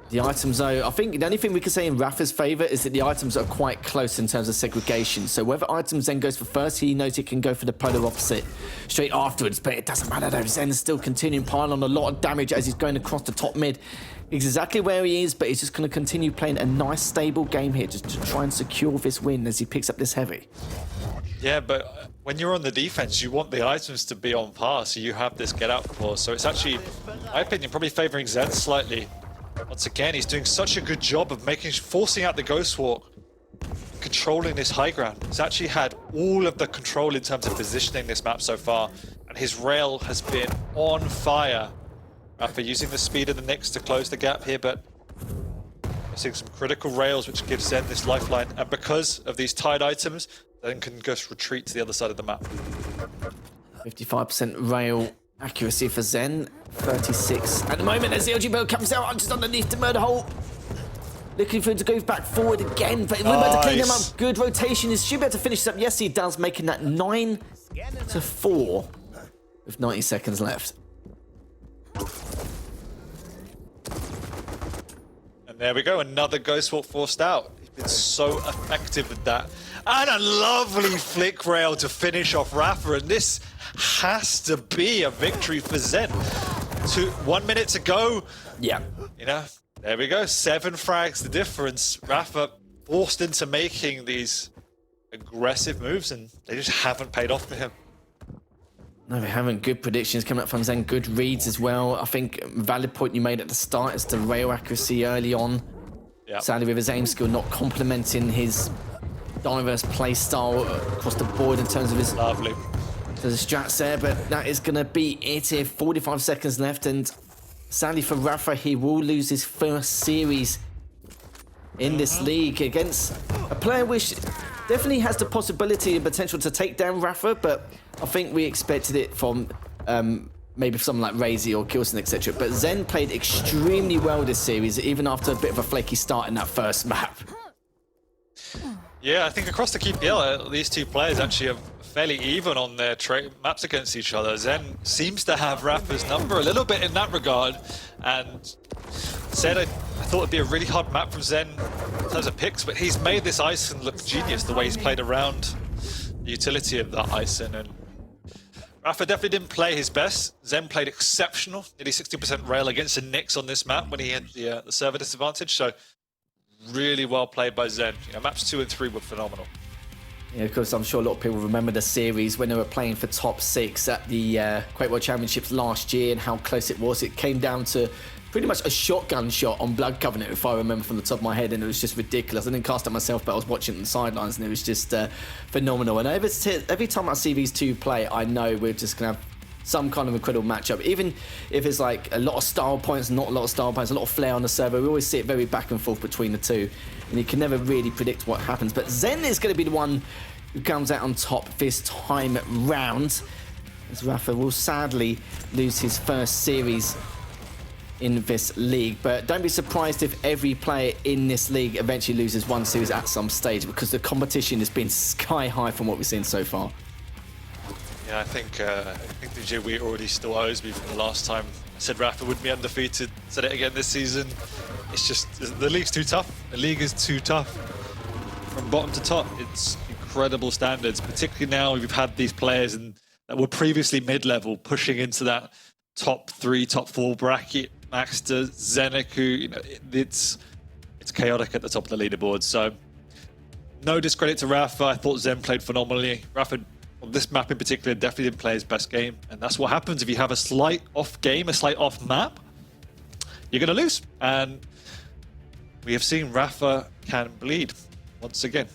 the items though, I think the only thing we can say in Rapha's favour is that the items are quite close in terms of segregation. So whether item Zen goes for first, he knows he can go for the polar opposite straight afterwards, but it doesn't matter though. Zen's still continuing piling on a lot of damage as he's going across the top mid. Exactly where he is, but he's just going to continue playing a nice stable game here just to try and secure this win as he picks up this heavy.
Yeah, but when you're on the defense, you want the items to be on par, so you have this get out clause. So it's actually, in my opinion, probably favoring Zen slightly. Once again, he's doing such a good job of forcing out the Ghost Walk, controlling this high ground. He's actually had all of the control in terms of positioning this map so far, and his rail has been on fire. Rapha using the speed of the Nyx to close the gap here, but missing some critical rails, which gives Zen this lifeline. And because of these tied items, Zen can just retreat to the other side of the map.
55% rail accuracy for Zen, 36 at the moment as the LG Bow comes out just underneath the murder hole. Looking for him to go back forward again, but we're about to clean him up. Good rotation. Is she about to finish this up? Yes, he does, making that 9-4 with 90 seconds left.
And there we go, another Ghost Walk forced out. He's been so effective with that. And a lovely flick rail to finish off Rapha, and this has to be a victory for Zen. 1 minute to go.
Yeah.
You know, there we go, 7 frags the difference. Rapha forced into making these aggressive moves, and they just haven't paid off for him.
No, we haven't. Good predictions coming up from Zen. Good reads as well. I think valid point you made at the start is the rail accuracy early on. Yep. Sadly, with his aim skill not complementing his diverse play style across the board in terms of his strats there. But that is going to be it here. 45 seconds left, and sadly for Rapha, he will lose his first series in this league against a player which definitely has the possibility and potential to take down Rapha, but I think we expected it from maybe someone like Razy or Kilson, etc. But Zen played extremely well this series, even after a bit of a flaky start in that first map.
Yeah, I think across the QPL, these two players actually are fairly even on their maps against each other. Zen seems to have Rapha's number a little bit in that regard, and said I thought it'd be a really hard map from Zen in terms of picks, but he's made this Ison look genius the way he's played around the utility of that Ison, and Rapha definitely didn't play his best. Zen played exceptional, nearly 60% rail against the Nyx on this map when he had the server disadvantage, so really well played by Zen. You know, maps 2 and 3 were phenomenal.
Yeah, of course, I'm sure a lot of people remember the series when they were playing for top 6 at the Quake World Championships last year and how close it was. It came down to pretty much a shotgun shot on Blood Covenant, if I remember from the top of my head, and it was just ridiculous. I didn't cast it myself, but I was watching it on the sidelines, and it was just phenomenal. And every time I see these two play, I know we're just going to have some kind of incredible matchup. Even if it's like a lot of style points, not a lot of style points, a lot of flair on the server, we always see it very back and forth between the two, and you can never really predict what happens. But Zen is going to be the one who comes out on top this time round, as Rapha will sadly lose his first series in this league. But don't be surprised if every player in this league eventually loses one series at some stage, because the competition has been sky high from what we've seen so far.
Yeah, I think DJ Wheat already still owes me from the last time I said Rapha would be undefeated. Said it again this season. It's just, the league's too tough. The league is too tough. From bottom to top, it's incredible standards, particularly now we've had these players that were previously mid-level pushing into that top 3, top 4 bracket. Maxter, ZenAku, you know, it's chaotic at the top of the leaderboard. So no discredit to Rapha. I thought Zen played phenomenally. Rapha, on this map in particular, definitely didn't play his best game, and that's what happens if you have a slight off game, a slight off map. You're going to lose, and we have seen Rapha can bleed once again.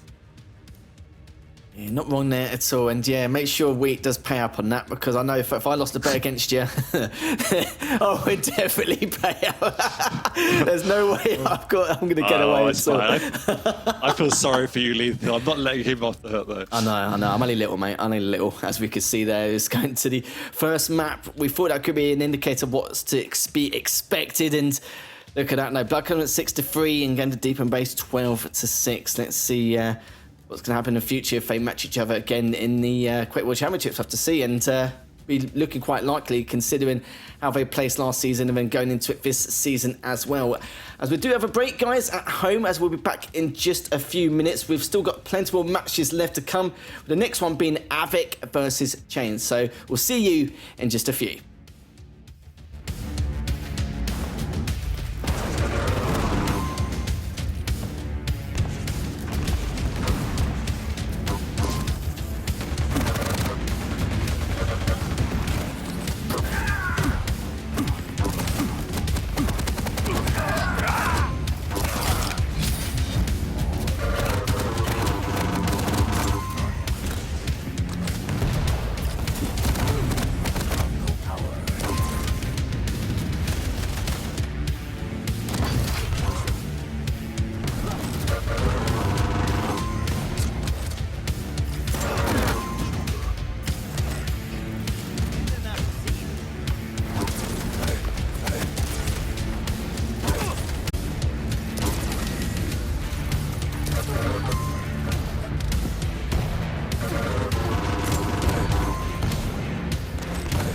Yeah, not wrong there at all. And yeah, make sure Wheat does pay up on that, because I know if I lost a bet against you, I would definitely pay up. There's no way I'm going to get away with it.
I feel sorry for you, Lee. I'm not letting him off the hook, though.
I know. I'm only little, mate. I'm only little. As we could see there, it's going to the first map. We thought that could be an indicator of what's to be expected. And look at that now. Blood Covenant 6-3 and Gender Deep and Base 12-6. Let's see what's going to happen in the future if they match each other again in the Quake World Championships. We'll have to see, and be looking quite likely considering how they placed last season and then going into it this season as well. As we do have a break, guys, at home, as we'll be back in just a few minutes. We've still got plenty more matches left to come, the next one being Avic versus Chains. So we'll see you in just a few.